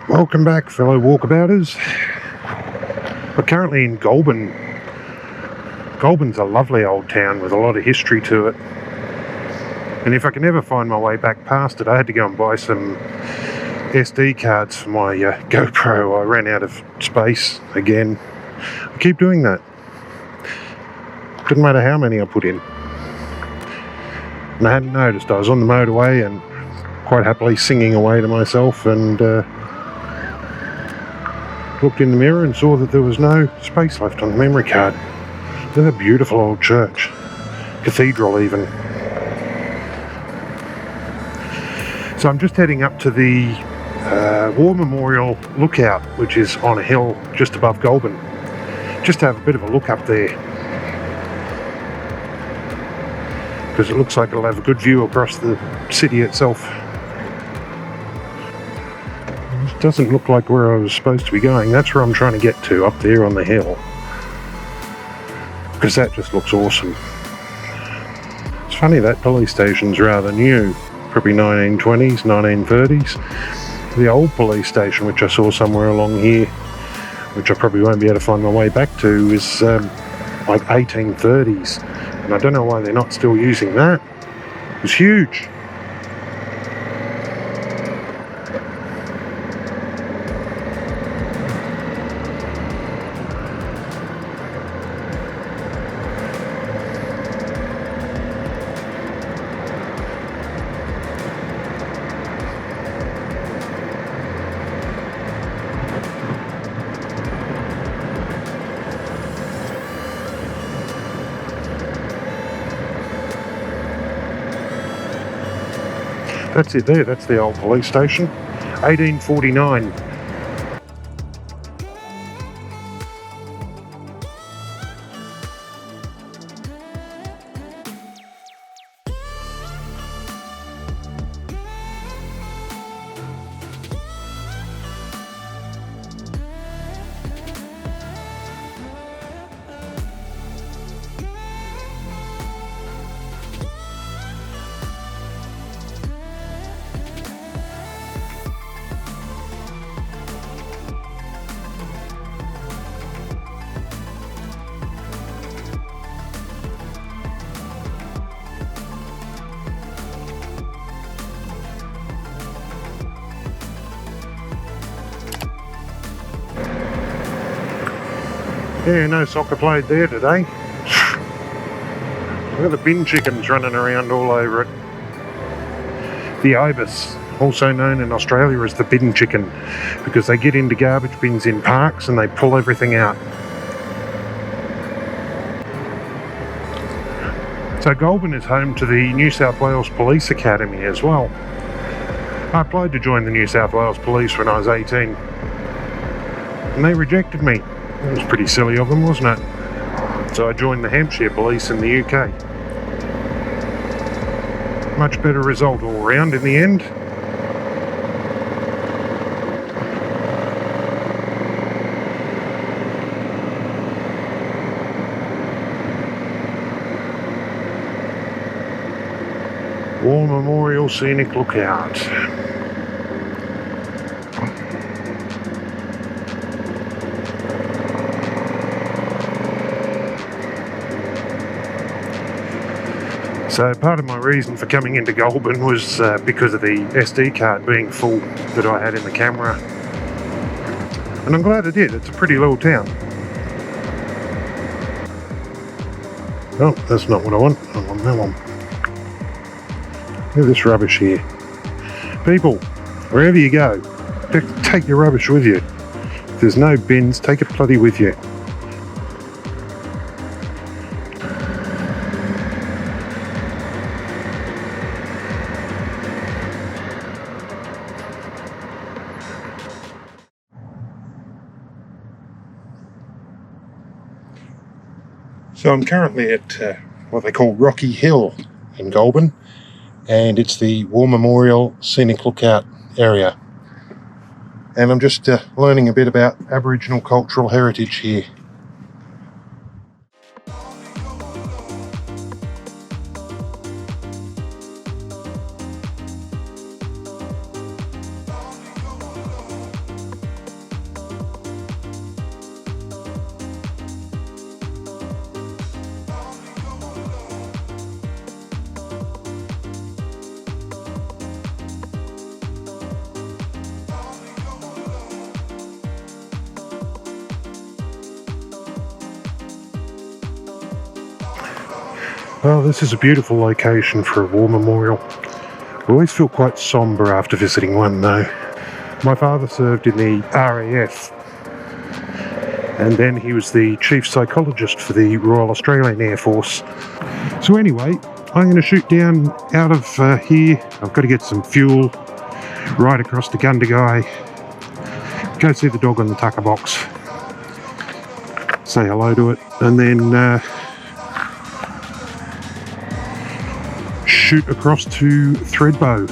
Welcome back, fellow walkabouters. We're currently in Goulburn. Goulburn's a lovely old town with a lot of history to it. And if I can ever find my way back past it, I had to go and buy some SD cards for my GoPro. I ran out of space again. I keep doing that. Doesn't matter how many I put in. And I hadn't noticed. I was on the motorway and quite happily singing away to myself, and looked in the mirror and saw that there was no space left on the memory card. There's a beautiful old church. Cathedral even. So I'm just heading up to the War Memorial Lookout, which is on a hill just above Goulburn. Just to have a bit of a look up there, because it looks like it'll have a good view across the city itself. It doesn't look like where I was supposed to be going. That's where I'm trying to get to, up there on the hill, because that just looks awesome. It's funny, that police station's rather new, probably 1920s, 1930s. The old police station, which I saw somewhere along here, which I probably won't be able to find my way back to, is like 1830s. And I don't know why they're not still using that. It was huge. That's it there, that's the old police station. 1849. Yeah, no soccer played there today. Look at the bin chickens running around all over it. The ibis, also known in Australia as the bin chicken, because they get into garbage bins in parks and they pull everything out. So Goulburn is home to the New South Wales Police Academy as well. I applied to join the New South Wales Police when I was 18, and they rejected me. It was pretty silly of them, wasn't it? So I joined the Hampshire Police in the UK. Much better result all round in the end. War Memorial Scenic Lookout. So part of my reason for coming into Goulburn was because of the SD card being full that I had in the camera. And I'm glad I did. It's a pretty little town. Oh, that's not what I want. I want that one. Look at this rubbish here. People, wherever you go, take your rubbish with you. If there's no bins, take it bloody with you. So I'm currently at what they call Rocky Hill in Goulburn, and it's the War Memorial Scenic Lookout area. And I'm just learning a bit about Aboriginal cultural heritage here. Well, this is a beautiful location for a war memorial. I always feel quite sombre after visiting one though. My father served in the RAF, and then he was the chief psychologist for the Royal Australian Air Force. So anyway, I'm going to shoot down out of here. I've got to get some fuel, right across to Jindabyne, go see the dog on the tucker box, say hello to it, and then shoot across to Thredbo.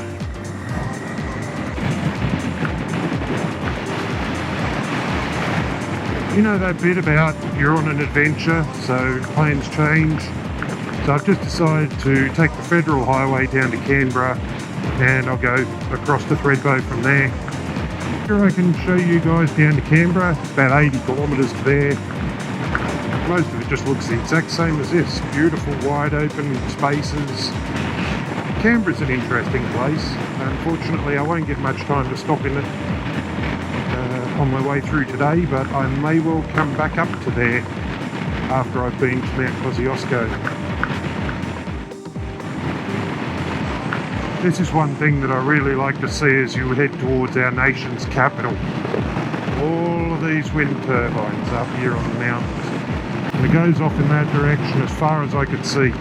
You know that bit about you're on an adventure, so plans change. So I've just decided to take the federal highway down to Canberra, and I'll go across to Thredbo from there. Here I can show you guys down to Canberra, about 80 kilometres to there. Most of it just looks the exact same as this. Beautiful wide open spaces. Canberra's an interesting place. Unfortunately I won't get much time to stop in it on my way through today, but I may well come back up to there after I've been to Mount Kosciuszko. This is one thing that I really like to see as you head towards our nation's capital. All of these wind turbines up here on the mountains. And it goes off in that direction as far as I could see.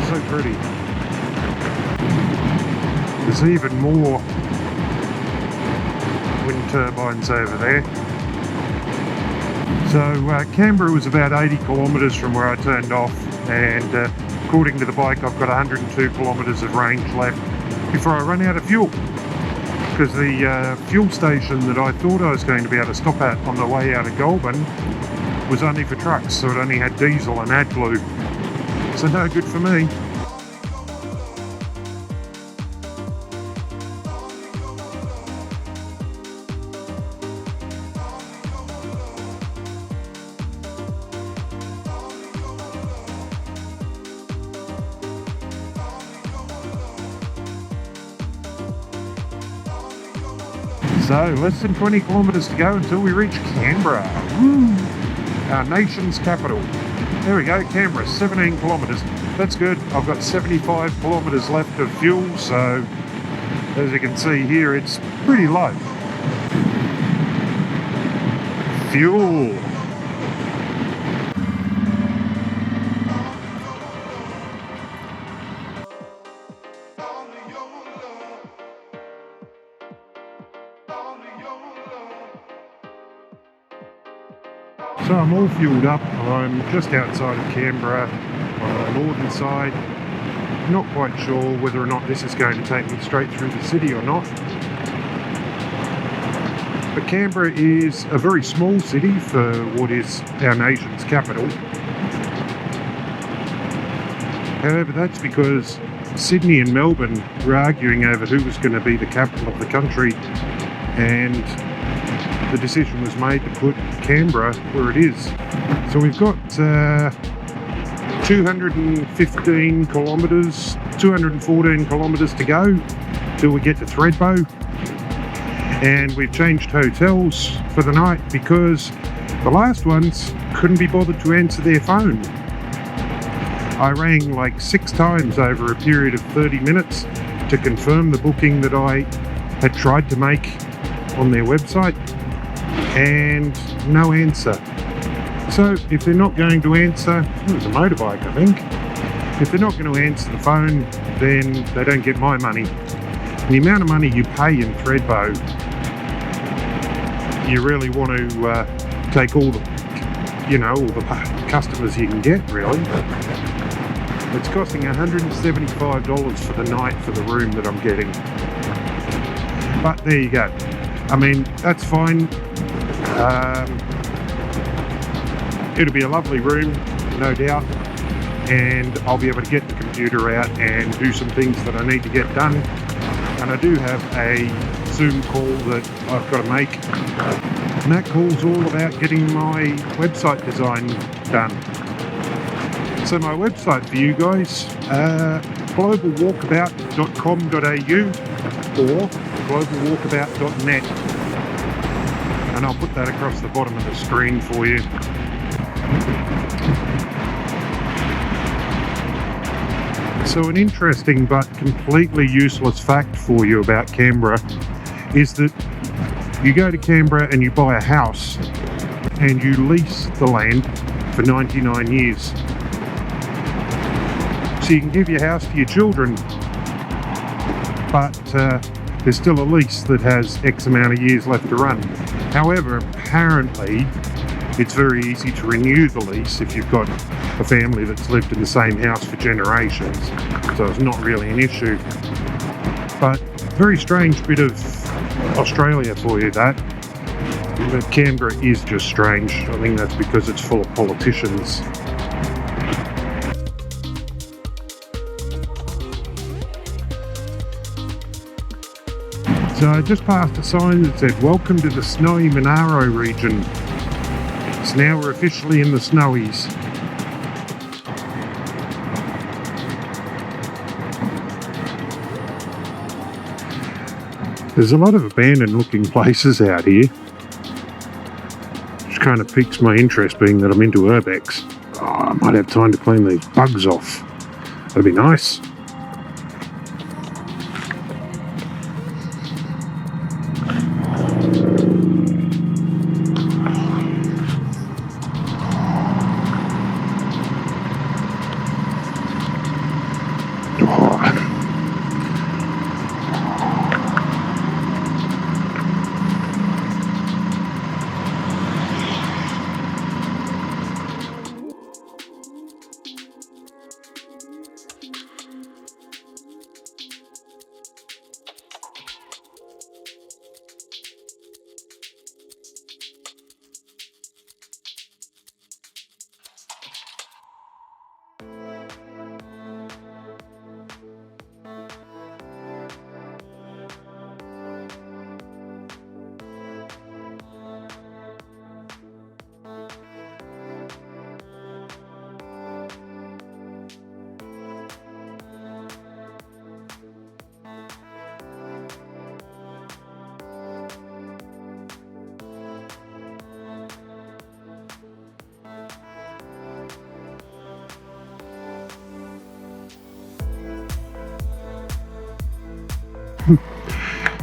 So pretty. There's even more wind turbines over there. So Canberra was about 80 kilometres from where I turned off, and according to the bike I've got 102 kilometres of range left before I run out of fuel, because the fuel station that I thought I was going to be able to stop at on the way out of Goulburn was only for trucks, so it only had diesel and AdBlue, so no good for me. So less than 20 kilometres to go until we reach Canberra. Woo! Our nation's capital. There we go, Canberra, 17 kilometres. That's good. I've got 75 kilometres left of fuel, so as you can see here, it's pretty low. Fuel. So I'm all fueled up. I'm just outside of Canberra on the northern side. Not quite sure whether or not this is going to take me straight through the city or not. But Canberra is a very small city for what is our nation's capital. However, that's because Sydney and Melbourne were arguing over who was going to be the capital of the country, and the decision was made to put Canberra where it is. So we've got 215 kilometres, 214 kilometres to go till we get to Thredbo. And we've changed hotels for the night because the last ones couldn't be bothered to answer their phone. I rang like 6 times over a period of 30 minutes to confirm the booking that I had tried to make on their website, and no answer. So if they're not going to answer, it was a motorbike I think, if they're not going to answer the phone, then they don't get my money. The amount of money you pay in Thredbo, you really want to take all the, all the customers you can get, really. It's costing $175 for the night for the room that I'm getting. But there you go. I mean, that's fine. It'll be a lovely room, no doubt, and I'll be able to get the computer out and do some things that I need to get done. And I do have a Zoom call that I've got to make, and that call's all about getting my website design done. So my website for you guys, globalwalkabout.com.au or globalwalkabout.net. And I'll put that across the bottom of the screen for you. So an interesting but completely useless fact for you about Canberra is that you go to Canberra and you buy a house and you lease the land for 99 years. So you can give your house to your children, but there's still a lease that has X amount of years left to run. However, apparently it's very easy to renew the lease if you've got a family that's lived in the same house for generations, so it's not really an issue. But very strange bit of Australia for you, that. But Canberra is just strange. I think that's because it's full of politicians. So I just passed a sign that said, "Welcome to the snowy Monaro region." So now we're officially in the snowies. There's a lot of abandoned looking places out here, which kind of piques my interest, being that I'm into urbex. Oh, I might have time to clean these bugs off. That'd be nice.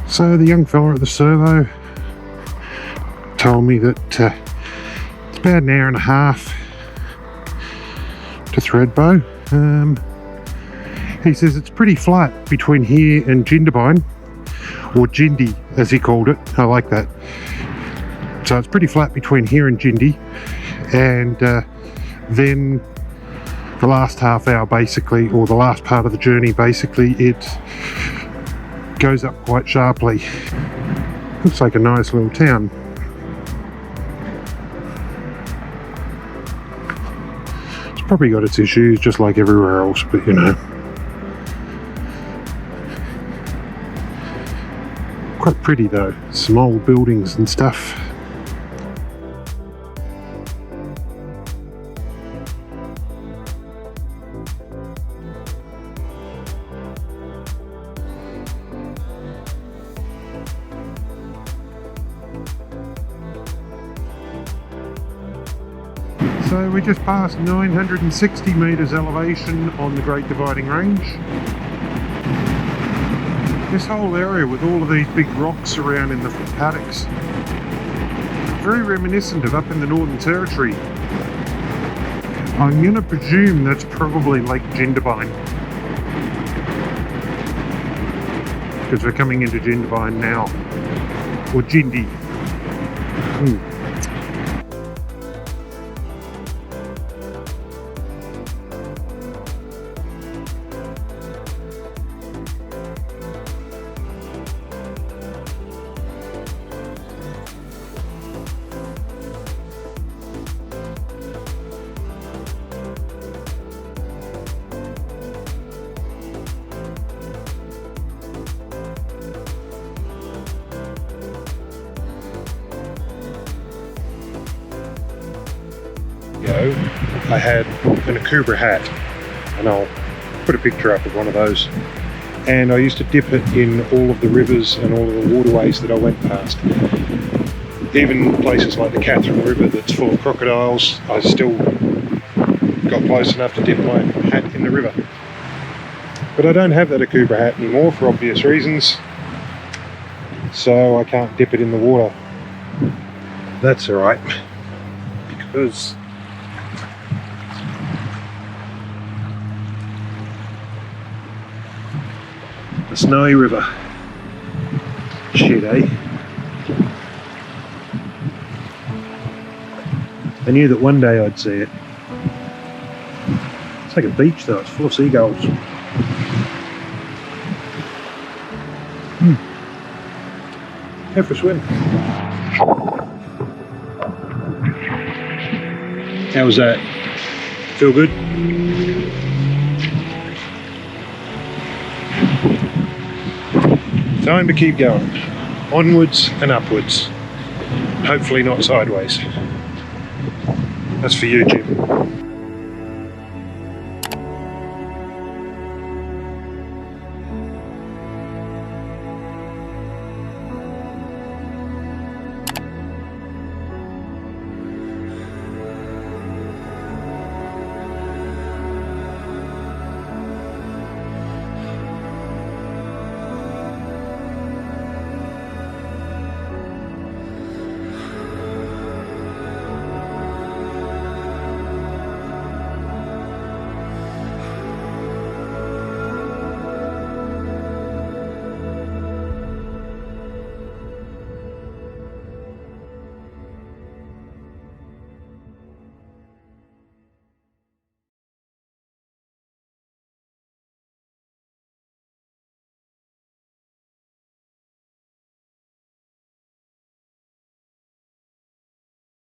So the young fella at the servo told me that it's about an hour and a half to Thredbo. He says it's pretty flat between here and Jindabyne, or Jindy as he called it. I like that. So it's pretty flat between here and Jindy, and then the last half hour basically, or the last part of the journey basically, it goes up quite sharply. Looks like a nice little town. It's probably got its issues just like everywhere else, but you know. Quite pretty though, some old buildings and stuff. So we just passed 960 metres elevation on the Great Dividing Range. This whole area with all of these big rocks around in the paddocks, very reminiscent of up in the Northern Territory. I'm going to presume that's probably Lake Jindabyne, because we're coming into Jindabyne now, or Jindy. I had an Cooma hat, and I'll put a picture up of one of those, and I used to dip it in all of the rivers and all of the waterways that I went past. Even places like the Catherine River that's full of crocodiles, I still got close enough to dip my hat in the river. But I don't have that Akubra hat anymore for obvious reasons, so I can't dip it in the water. That's alright, because the Snowy River. Shit, eh? I knew that one day I'd see it. It's like a beach though, it's full of seagulls. Go for a swim. How was that? Feel good? Time to keep going. Onwards and upwards. Hopefully not sideways. That's for you, Jim.